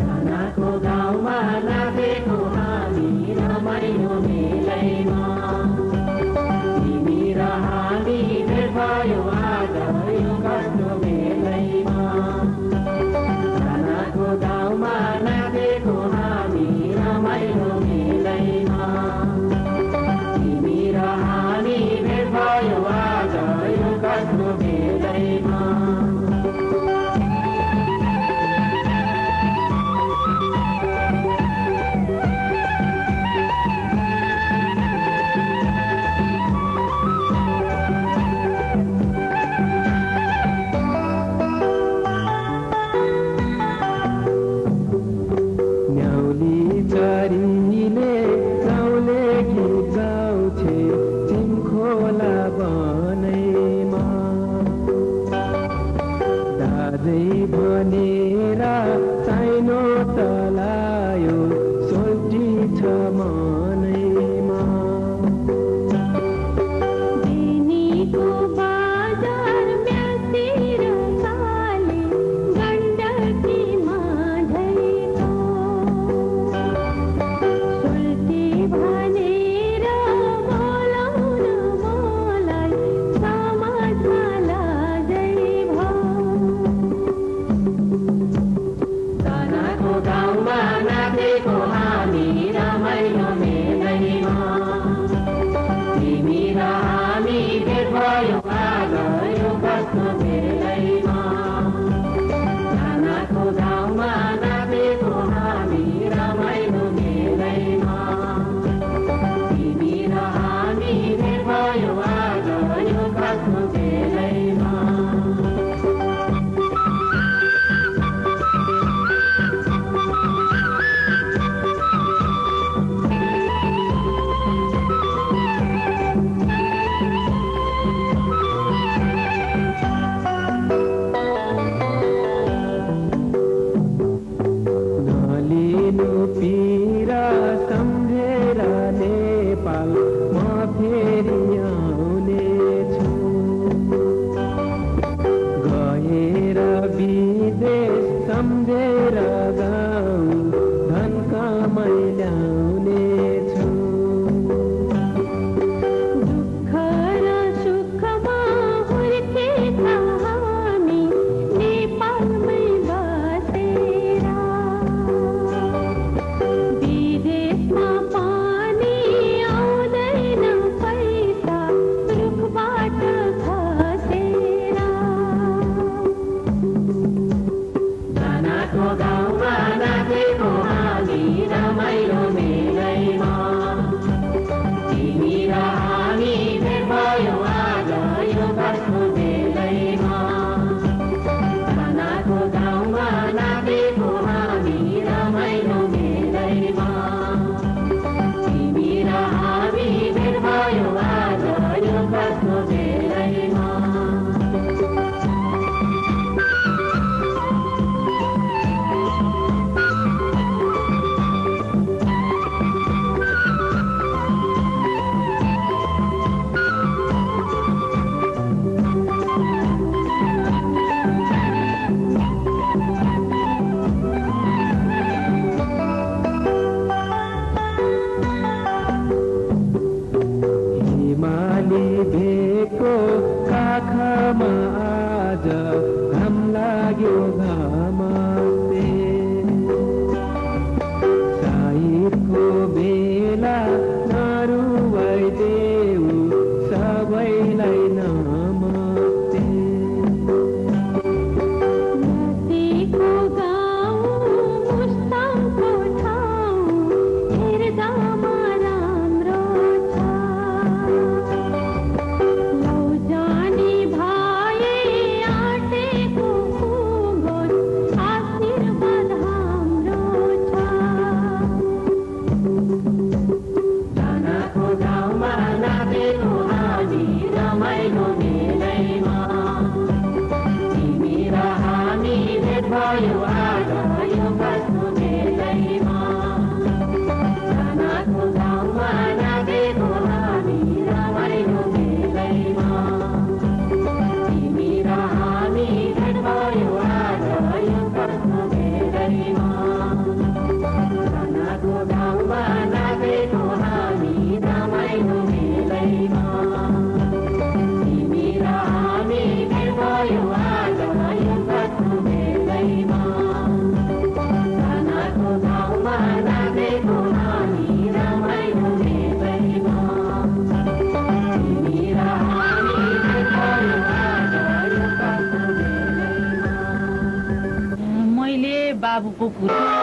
धनको गाउँमा नाचेको हामी रमाइलो मेलैमा तिमी र हामी भेट भयो आज यो कस्तो मेलैमा धनको गाउँमा नाचेको हामी रमाइलो मेलैमा तिमी र हामी भेट भयो आज यो कस्तो मेलैमा भनेर साइनो तलायो सोल्टी छ मनैमा दिनीको बाजार म्यातिर काले गण्डकी माझैको सोल्टी भनेर बोलाउन मलाई समाजला गाउँमा नाचेको हामी रमाइलो मेलैमा तिमी र हामी भेट भयो आज यो कस्तो मेलैमा धनको गाउँमा नाचेको हामी रमाइलो मेलैमा तिमी र हामी भेट भयो आज यो कस्तो मेलैमा पीरा सम्झेर नेपाल म फेरि आउनेछु गएर विदेश सम्झेर गाउँ धन कमाइ ल्याउनेछु दुःख र सुखमा हुर्केका हामी नेपालमै गाउँमा नाचेको हामी रमाइलो मेलैमा तिमी र हामी भेट भयो आज यो कस्तो मेलैमा धनको गाउँमा नाचेको हामी रमाइलो मेलैमा तिमी र हामी भेट भयो आज यो कस्तो मेलैमा भेको काखमा आज घाम लाग्यो घामसे साइरको बेला नरुवाइदेऊ सबैलाई नमस्ते नदीको गाउँ मुस्ताङको ठाउँ हेर्दामा राम्रो छ भयो आज यो कस्तो मेलैमा धनको गाउँमा नाचेको हामी रमाइलो मेलैमा तिमी र हामी भेट भयो आज यो बस्नु धेरैमा खानाको गाउँमा नाचेको हामी रमाइलो मेलैमा तिमी र हामी भेट भयो आज यो बस्नु धेरैमा खानाको गाउँमा नाचेको हामी रमाइलो मेलैमा तिमी र हामी भेट भयो आज यो बस्नु धेरैमा। मैले बाबुको कुरा